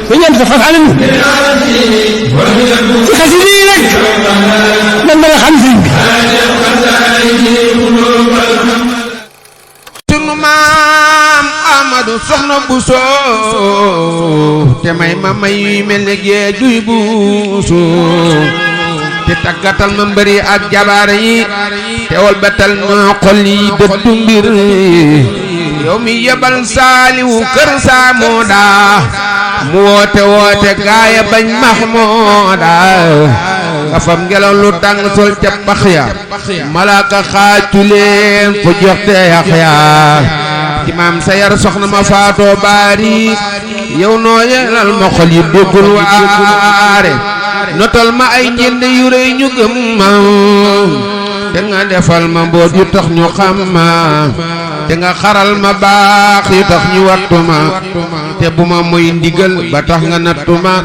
فين تخاف عليه خسيني لك من بلا 50 sunu maam Amadou soxna Bousso te may ma may mel ne géejuy Bousso te tàggatal ma mbëri ak jabaar yi te walbatal ma xol yi dëddu mbir yow mi yebal saaliwu kër Saamoda mu woote gaaya bañ Mahmooda nga fam ngelaw lu tàng sol ca pax ya malaaka xaaju leen ko joxte Yaxya ci maam sa yar soxna ma faatoo baari yow noo yelal ma xol yi déggul waare notal ma ay njënd yu rëy ñu gëm ma te nga defal ma mboot yu tax ñu xam ma te nga xaral ma baax yu tax ñu wattu ma te bu ma moy ndigal ba tax nga nattu ma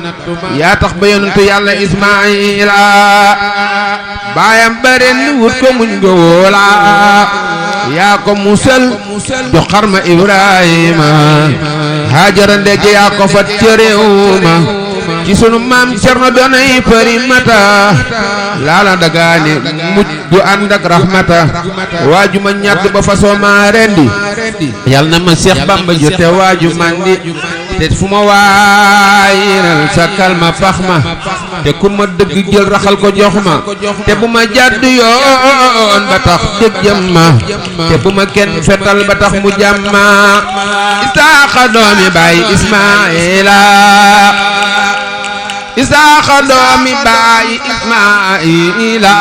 yaa tax ba yonentu yàlla Ismaayila baayam baren wut ko muñ go woola yaa ko musal jox xar ma Ibrahima Haajara ndege yaa ko fat ca réew ma ci sunu maam Cerno doonay Farimata laala dagaane mujj du ànd ak rahmata waaju ma ñàdd ba façon ma rendi yal na ma Seex Bamba jote waaju mandi te fu ma waayiral sakkal ma pax ma te ku ma dëgg jël raxal ko jox ma te bu ma jàdd yoon ba tax dëgg jëm ma te bu ma kenn fetal ba tax mu jàmm ma Isaaxa doomi baay Ismaayila Isaaxa doomi baay Ismaayila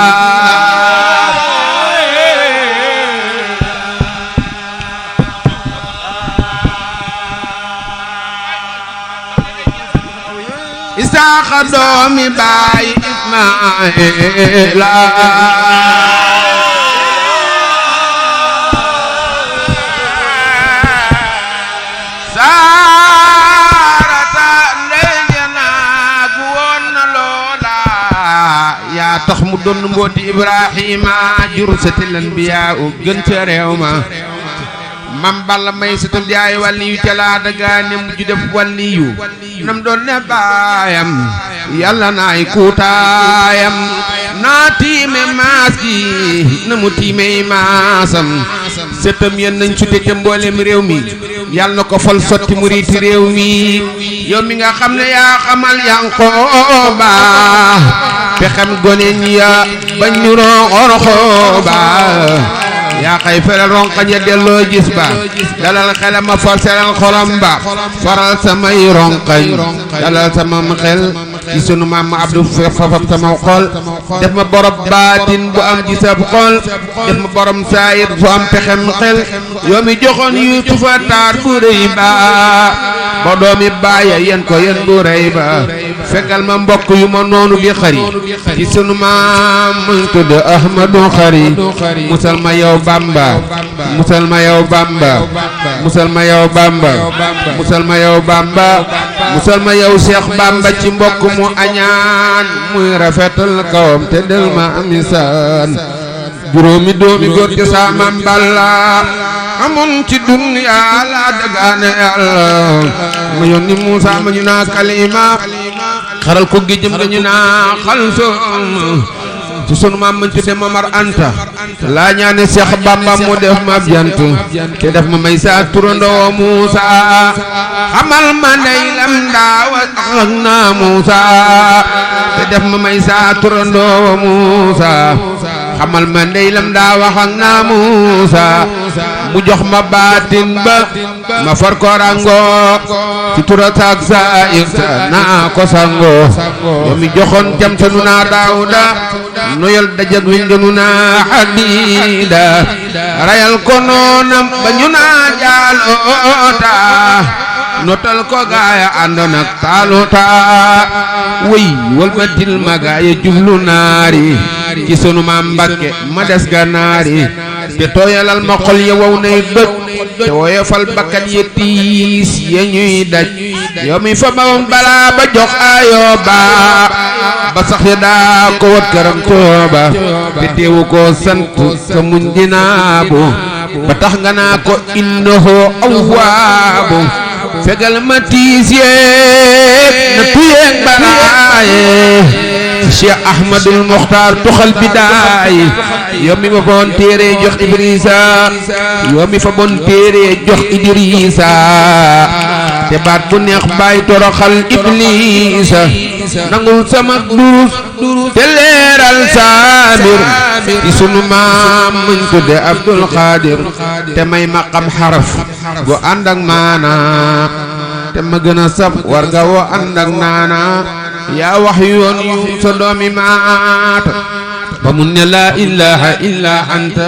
Isaaxa doomi baay Ismaayila tax mu doon mbooti Ibrahima jur satil anbiyaa gën ca réew ma mam Balla may satam di ay wàlli yu ca laa dagaane mujj def wàlli yu nam doon ne baayam yàlla naay kuutaayam naa tiime maas gi na mu tiimey maasam sëtam yéen nañ sute ca mboolem réew mi yàlla na ko fal sotti mu riiti réew mi yow mi nga xam ne yaa xamal Yanqooba pexem gone ñi ya bañ ñu roxooba yaa xay feral ronqañ ya delloo gis ba dalal xelam ma for seral xolam ba faral samay ronqañ dalal samam xel ci sunu maam Abdou fafab sama xol def ma borom baatin bu am gisab xol def ma borom saayir bu am pexem xel yoo mi joxoon Yuusufa taar bu rëy ba ba doomi baaya yen ko yen bu rëy ba fegal ma mbokk yu ma noonu di xari ci sunu maam muñ tudd Ahmadu xari musal ma yow Bamba musal ma yow Bamba musal ma yow Bamba musal ma yow Bamba musal ma yow Cheikh Bamba ci mbokk mu añaan muy rafetal kawam te del ma amisaan juróomi doomi góor ci sa Maam Balla amoon ci dunya la dagaane Yàlla ma yónni Muusa ma ñu naa kalima xaral ko géejëm nga ñu naa xalsoom ci sunu maam mañ tudde Mamar Anta laa ñaane Seex Bamba mu def ma jant te def ma may sa turandoo Muusa xamal ma ndey lam daawa ak naa Muusa te def ma may sa turandoo Muusa xamal ma ndey lam daa wax ak naa Muusa mu jox ma baatin ba ma far ko rango ci tura saak sa irta naa ko sango yo mi joxoon jam sa nu naa Daawuda noyal dajag wiñ ga nu naa Hadida rayal ko noonam ba ñu naa Jaaloota notal ko gaaya àndoon ak Taaluta wey wal ma dil ma gaaya jublu naari ci sunu maam Mbàkke ma des ga naari te tooyalal ma xol ya wow nay doj te woyofal bakkat ya tiis ya ñuy daj yow mi fa bawoon balaa ba jox Ayooba ba sax ya daa ko wat këram tooba te teewu ko sant ka muñ dinaabu ba tax nga naa ko innahu awwaabu fegal ma tiis yee waaye Cheikh Ahmadul Muxtaar tuxal bidaay yow mi ma foon téere jox Idrissa yow mi fa bon téere jox Idrissa te baat bu neex baay toroxal Iblisa nangul sama durus te leeral saamir ci sunu maam muñ tudde Abdul Xaadir te may ma xam xaraf gu ànd ak maana te ma gën a saf war nga woo ànd ak naana yaa wax yoon yu sa doomi maata ba mu ne laa ilaha illa anta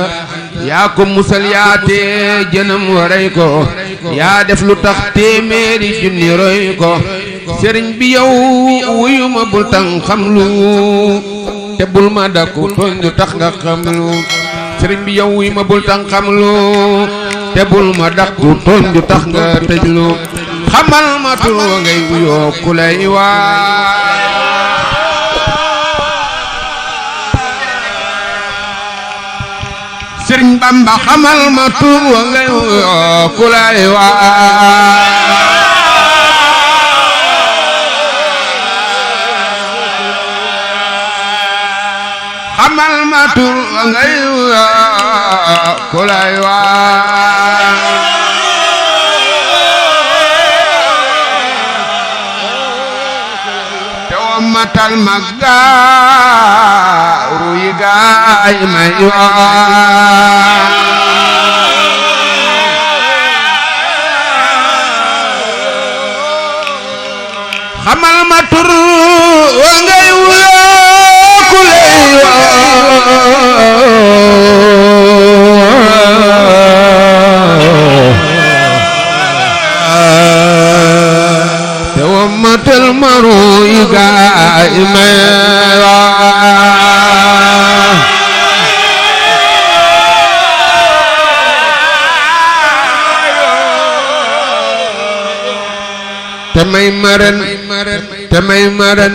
yaa ko musal yaa tee jënam waray ko yaa def lu tax téeméeri junni roy ko sëriñ bi yow wuyu ma bul tàng xam lu te bul ma dakku tooñ lu tax nga xam lu sëriñ bi yow wuyu ma bul tàng xam lu te bul ma dakku tooñ lu tax nga tëj lu xamal ma tur wa ngay wuyoo ku lay waa Sëriñ Bamba xamal ma tur wa ngay wuyoo ku lay waa xamal ma tur wa ngay wuyoo ku lay waa te wammatal ma gaaru yi gaay may waa xamal ma tur wa ngay wuyoo ku lay te wammatal maru yi gaay may te may maran te may maran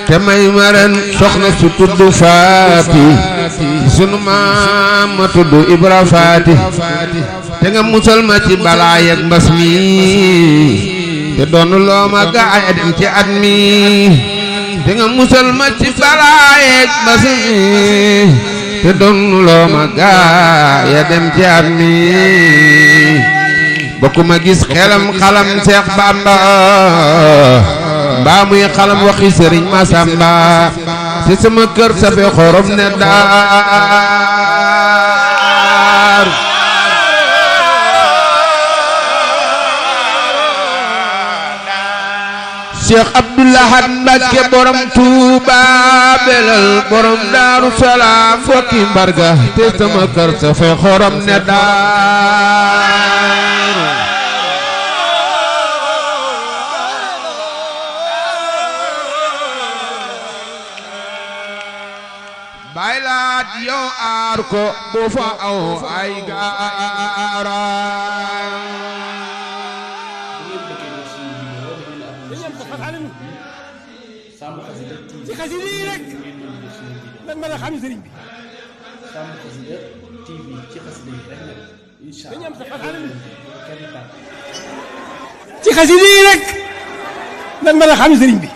te may maran soxna su tudd Faati sunu maam ma tudd Ibra Faati te nga musal ma ci balaay ak mbas mi te doonu loo ma gaay a dem ci at mi te nga musal ma ci balaay ak mbas mi te doonu loo ma gaay a dem ci at mi bokkuma gis xelam xalam Seex Bamba mbaa muy xalam waxi Sëriñ Masamba ci sama kër sa fe xorom ne daar Cheikh Abdoulahad Mbacké borom Touba belal borom Daaru Salaam fokki mbarga te sama kër sa fe xorom ne daar baylaat yow aar ko bu fa aw ay gaara ci xasida yi rek lan mën a xam sëriñ bi Samb Xasida TV ci xasida yi rek nag incha allah ci xasida yi rek lan mën a xam sëriñ bi